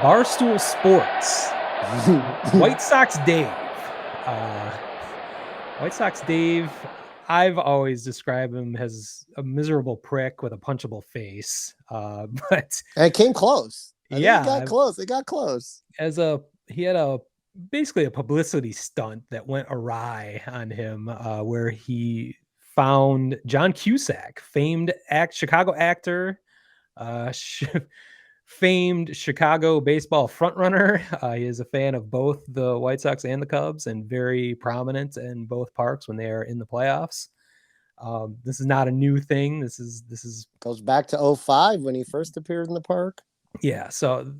Barstool Sports, White Sox Dave. Uh, White Sox Dave, I've always described him as a miserable prick with a punchable face. But And it came close. I think it got yeah, close. It got close. he had a basically a publicity stunt that went awry on him, where he found John Cusack, famed Chicago actor, famed Chicago baseball frontrunner. He is a fan of both the White Sox and the Cubs, and very prominent in both parks when they are in the playoffs. This is not a new thing. This is Goes back to 05 when he first appeared in the park. yeah. So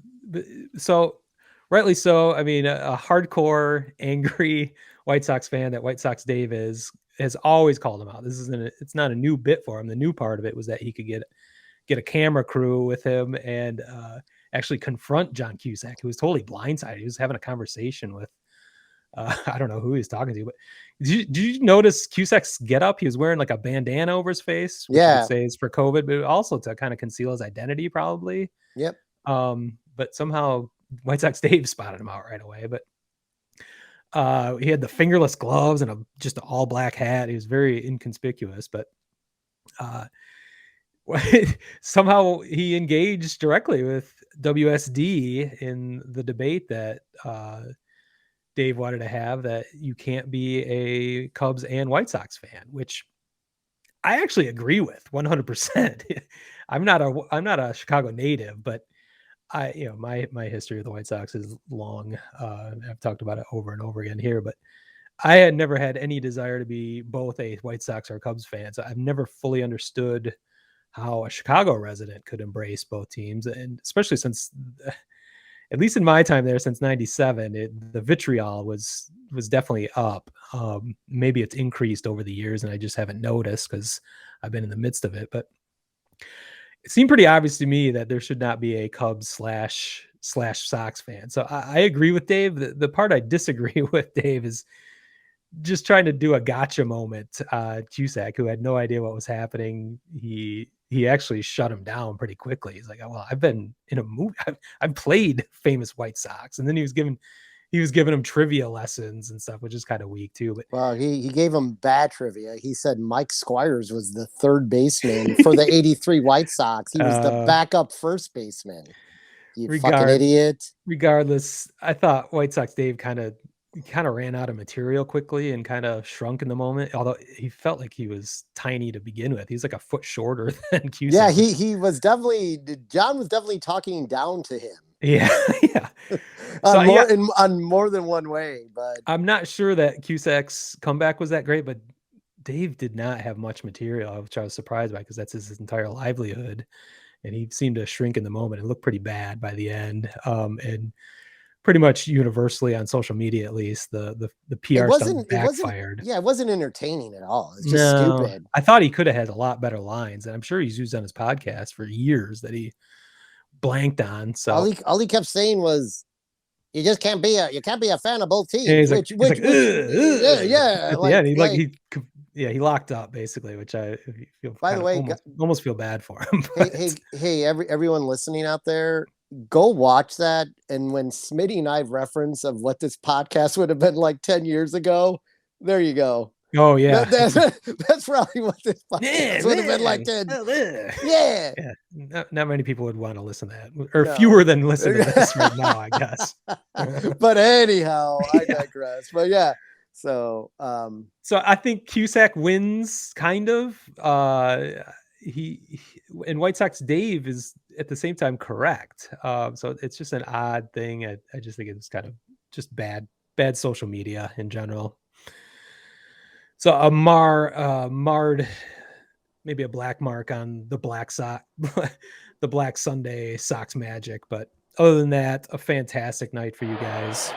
rightly so. I mean, a hardcore, angry White Sox fan that White Sox Dave has always called him out. It's not a new bit for him. The new part of it was that he could get a camera crew with him and actually confront John Cusack, who was totally blindsided. He was having a conversation with I don't know who he was talking to, but did you notice Cusack's getup? He was wearing like a bandana over his face, which you could say is for COVID, but also to kind of conceal his identity, probably. Yep. But somehow White Sox Dave spotted him out right away. But he had the fingerless gloves and just an all black hat. He was very inconspicuous, but somehow he engaged directly with WSD in the debate that Dave wanted to have, that you can't be a Cubs and White Sox fan, which I actually agree with 100%. I'm not a Chicago native, but my history with the White Sox is long. I've talked about it over and over again here, but I had never had any desire to be both a White Sox or Cubs fan. So I've never fully understood how a Chicago resident could embrace both teams. And especially since, at least in my time there, since 97, the vitriol was definitely up. Maybe it's increased over the years and I just haven't noticed because I've been in the midst of it, but it seemed pretty obvious to me that there should not be a Cubs slash Sox fan. So I agree with Dave. The part I disagree with Dave is just trying to do a gotcha moment. Cusack, who had no idea what was happening, he actually shut him down pretty quickly. He's like, well, I've been in a movie. I've played famous White Sox. And then he was giving him trivia lessons and stuff, which is kind of weak too. But well, he gave him bad trivia. He said Mike Squires was the third baseman for the 83 White Sox. He was the backup first baseman. You fucking idiot. Regardless, I thought White Sox Dave kind of ran out of material quickly and kind of shrunk in the moment, although he felt like he was tiny to begin with. He's like a foot shorter than Cusack. Yeah, John was definitely talking down to him. Yeah. on more than one way, but I'm not sure that Cusack's comeback was that great, but Dave did not have much material, which I was surprised by because that's his entire livelihood. And he seemed to shrink in the moment and look pretty bad by the end. And pretty much universally on social media, at least, the PR stuff backfired. It wasn't entertaining at all. It's just stupid. I thought he could have had a lot better lines, and I'm sure he's used on his podcast for years that he blanked on. So all he kept saying was, "You just can't be a fan of both teams." He locked up basically, which I feel. By the way, almost feel bad for him. Hey, everyone listening out there, go watch that. And when Smitty and I reference of what this podcast would have been like 10 years ago, there you go. Oh yeah, that's probably what this podcast would have been like then. Yeah. Not many people would want to listen to that, or fewer than listen to this right now, I guess. But anyhow, I digress. But yeah. So I think Cusack wins, kind of. He and White Sox Dave is at the same time correct. So it's just an odd thing. I just think it's kind of just bad social media in general. So a marred, maybe a black mark on the Black Sox, the Black Sunday Sox magic. But other than that, a fantastic night for you guys.